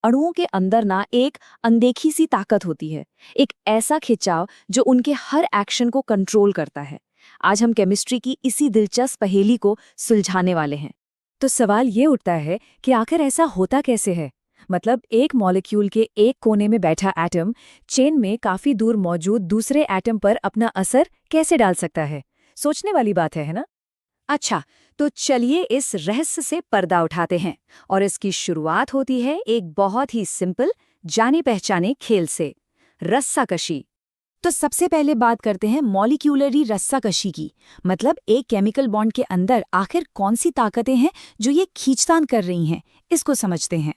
अणुओं के अंदर ना एक अनदेखी सी ताकत होती है, एक ऐसा खिंचाव जो उनके हर एक्शन को कंट्रोल करता है। आज हम केमिस्ट्री की इसी दिलचस्प पहेली को सुलझाने वाले हैं। तो सवाल ये उठता है कि आखिर ऐसा होता कैसे है? मतलब एक मॉलिक्यूल के एक कोने में बैठा एटम चेन में काफी दूर मौजूद दूसरे एटम पर अपना असर कैसे डाल सकता है? सोचने वाली बात है ना? अच्छा, तो चलिए इस रहस्य से पर्दा उठाते हैं और इसकी शुरुआत होती है एक बहुत ही सिंपल, जाने पहचाने खेल से, रस्साकशी। तो सबसे पहले बात करते हैं मॉलिक्यूलरी रस्साकशी की। मतलब एक केमिकल बॉन्ड के अंदर आखिर कौन सी ताकतें हैं जो ये खींचतान कर रही हैं, इसको समझते हैं।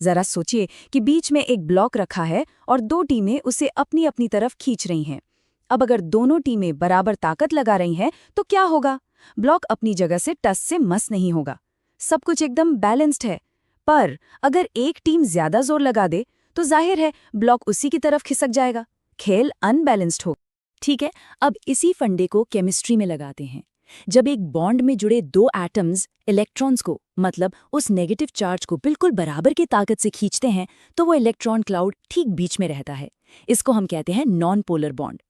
जरा सोचिए कि बीच में एक ब्लॉक रखा है और दो टीमें उसे अपनी अपनी तरफ खींच रही हैं। अब अगर दोनों टीमें बराबर ताकत लगा रही हैं तो क्या होगा? ब्लॉक अपनी जगह से टस से मस नहीं होगा, सब कुछ एकदम बैलेंस्ड है। पर अगर एक टीम ज्यादा जोर लगा दे तो जाहिर है ब्लॉक उसी की तरफ खिसक जाएगा, खेल अनबैलेंस्ड हो। ठीक है, अब इसी फंडे को केमिस्ट्री में लगाते हैं। जब एक बॉन्ड में जुड़े दो एटम्स इलेक्ट्रॉन्स को, मतलब उस नेगेटिव चार्ज को बिल्कुल बराबर की ताकत से खींचते हैं तो वो इलेक्ट्रॉन क्लाउड ठीक बीच में रहता है। इसको हम कहते हैं नॉन पोलर बॉन्ड।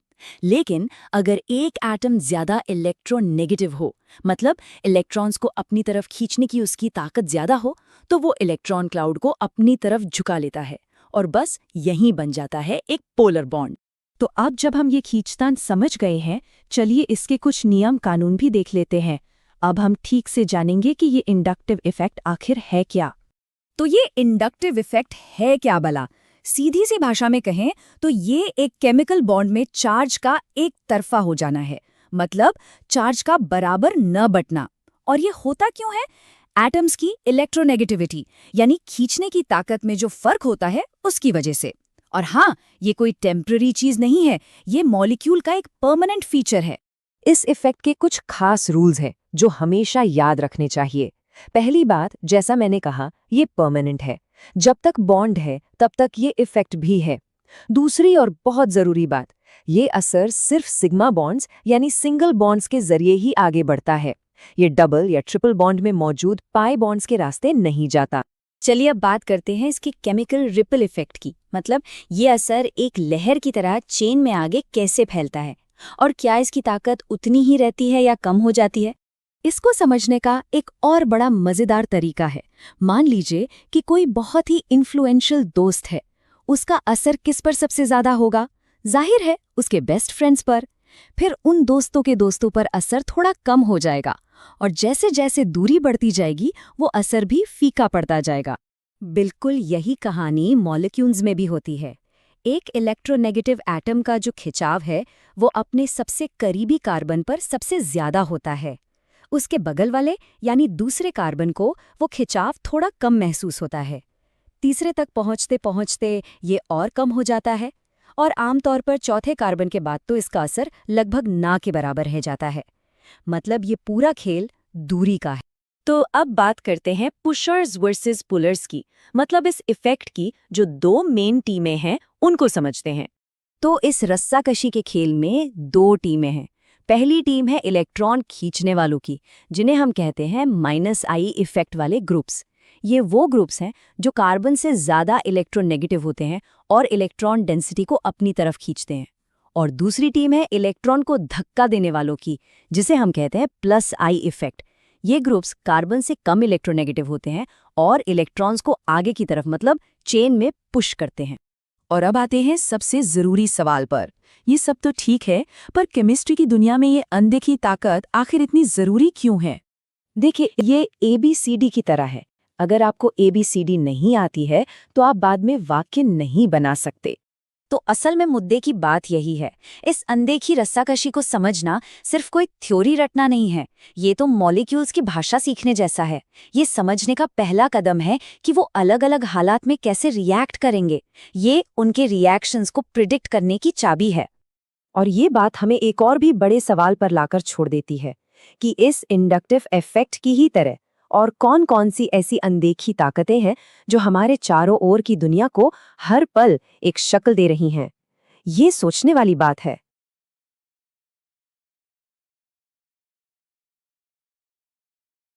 लेकिन अगर एक एटम ज्यादा इलेक्ट्रॉन नेगेटिव हो, मतलब इलेक्ट्रॉन्स को अपनी तरफ खींचने की उसकी ताकत ज्यादा हो, तो वो इलेक्ट्रॉन क्लाउड को अपनी तरफ झुका लेता है और बस यहीं बन जाता है एक पोलर बॉन्ड। तो अब जब हम ये खींचतान समझ गए हैं, चलिए इसके कुछ नियम कानून भी देख लेते हैं। अब हम ठीक से जानेंगे कि ये इंडक्टिव इफेक्ट आखिर है क्या। तो ये इंडक्टिव इफेक्ट है क्या भला? सीधी सी भाषा में कहें तो ये एक केमिकल बॉन्ड में चार्ज का एक तरफा हो जाना है, मतलब चार्ज का बराबर न बंटना। और ये होता क्यों है? एटम्स की इलेक्ट्रोनेगेटिविटी यानी खींचने की ताकत में जो फर्क होता है उसकी वजह से। और हाँ, ये कोई टेम्पररी चीज नहीं है, ये मॉलिक्यूल का एक परमानेंट फीचर है। इस इफेक्ट के कुछ खास रूल्स हैं जो हमेशा याद रखने चाहिए। पहली बात, जैसा मैंने कहा, ये परमानेंट है। जब तक बॉन्ड है तब तक ये इफेक्ट भी है। दूसरी और बहुत जरूरी बात, ये असर सिर्फ सिग्मा बॉन्ड्स यानी सिंगल बॉन्ड्स के जरिए ही आगे बढ़ता है। ये डबल या ट्रिपल बॉन्ड में मौजूद पाई बॉन्ड्स के रास्ते नहीं जाता। चलिए अब बात करते हैं इसके केमिकल रिपल इफेक्ट की। मतलब ये असर एक लहर की तरह चेन में आगे कैसे फैलता है और क्या इसकी ताकत उतनी ही रहती है या कम हो जाती है? इसको समझने का एक और बड़ा मजेदार तरीका है। मान लीजिए कि कोई बहुत ही इन्फ्लुएंशियल दोस्त है, उसका असर किस पर सबसे ज्यादा होगा? जाहिर है उसके बेस्ट फ्रेंड्स पर। फिर उन दोस्तों के दोस्तों पर असर थोड़ा कम हो जाएगा और जैसे जैसे दूरी बढ़ती जाएगी वो असर भी फीका पड़ता जाएगा। बिल्कुल यही कहानी मॉलिक्यूल्स में भी होती है। एक इलेक्ट्रोनेगेटिव एटम का जो खिंचाव है वो अपने सबसे करीबी कार्बन पर सबसे ज्यादा होता है। उसके बगल वाले यानी दूसरे कार्बन को वो खिंचाव थोड़ा कम महसूस होता है। तीसरे तक पहुंचते पहुंचते ये और कम हो जाता है और आमतौर पर चौथे कार्बन के बाद तो इसका असर लगभग ना के बराबर रह जाता है। मतलब ये पूरा खेल दूरी का है। तो अब बात करते हैं पुशर्स वर्सेस पुलर्स की, मतलब इस इफेक्ट की जो दो मेन टीमें हैं उनको समझते हैं। तो इस रस्साकशी के खेल में दो टीमें हैं। पहली टीम है इलेक्ट्रॉन खींचने वालों की, जिन्हें हम कहते हैं -I इफेक्ट वाले ग्रुप्स। ये वो ग्रुप्स हैं जो कार्बन से ज्यादा इलेक्ट्रोनेगेटिव होते हैं और इलेक्ट्रॉन डेंसिटी को अपनी तरफ खींचते हैं। और दूसरी टीम है इलेक्ट्रॉन को धक्का देने वालों की, जिसे हम कहते हैं +I इफेक्ट। ये ग्रुप्स कार्बन से कम इलेक्ट्रोनेगेटिव होते हैं और इलेक्ट्रॉन्स को आगे की तरफ, मतलब चेन में पुश करते हैं। और अब आते हैं सबसे जरूरी सवाल पर। ये सब तो ठीक है, पर केमिस्ट्री की दुनिया में ये अनदेखी ताकत आखिर इतनी जरूरी क्यों है? देखिए, ये ABCD की तरह है। अगर आपको ABCD नहीं आती है तो आप बाद में वाक्य नहीं बना सकते। तो असल में मुद्दे की बात यही है। इस अनदेखी रस्साकशी को समझना सिर्फ कोई थ्योरी रटना नहीं है, ये तो मॉलिक्यूल्स की भाषा सीखने जैसा है। ये समझने का पहला कदम है कि वो अलग अलग हालात में कैसे रिएक्ट करेंगे। ये उनके रिएक्शंस को प्रिडिक्ट करने की चाबी है। और ये बात हमें एक और भी बड़े सवाल पर लाकर छोड़ देती है कि इस इंडक्टिव इफेक्ट की ही तरह और कौन कौन सी ऐसी अनदेखी ताकतें हैं जो हमारे चारों ओर की दुनिया को हर पल एक शक्ल दे रही हैं। ये सोचने वाली बात है।